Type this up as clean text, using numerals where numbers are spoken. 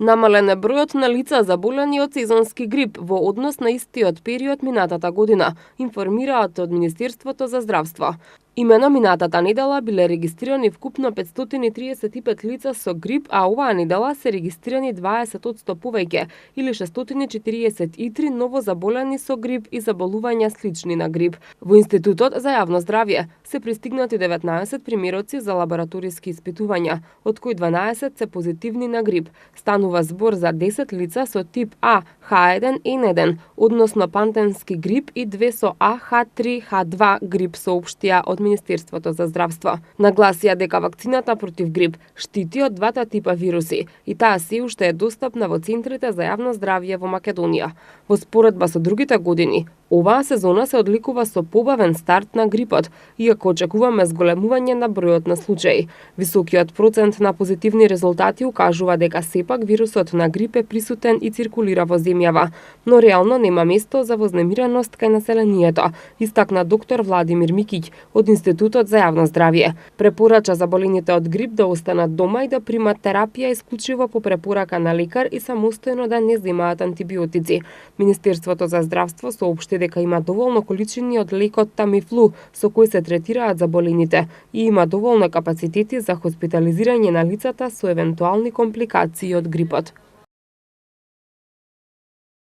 Намален е бројот на лица заболени од сезонски грип во однос на истиот период минатата година, информираат од Министерството за здравство. Имено минатата недела биле регистрирани вкупно 535 лица со грип, а оваа недела се регистрирани 20% повеќе, или 643 ново заболени со грип и заболувања слични на грип. Во Институтот за јавно здравје се пристигнати 19 примероци за лабораториски испитувања, од кои 12 се позитивни на грип. Станува збор за 10 лица со тип А H1N1, односно пантенски грип, и 2 со А H3H2 грип, соопштија од Министерството за здравство. Нагласија дека вакцината против грип штити од двата типа вируси и таа се уште е достапна во центрите за јавно здравје во Македонија. Во споредба со другите години, оваа сезона се одликува со побавен старт на грипот, иако очекуваме зголемување на бројот на случаи. Високиот процент на позитивни резултати укажува дека сепак вирусот на грип е присутен и циркулира во земјава, но реално нема место за вознемиреност кај населението, истакна доктор Владимир Микиќ од Институтот за јавно здравје. Препорача заболените од грип да останат дома и да примат терапија исклучиво по препорака на лекар и самостојно да не земаат антибиотици. Министерството за здравство соопшти дека има доволно количини од лекот Тамифлу со кој се третираат заболените и има доволно капацитети за хоспитализирање на лицата со евентуални компликации од грипот.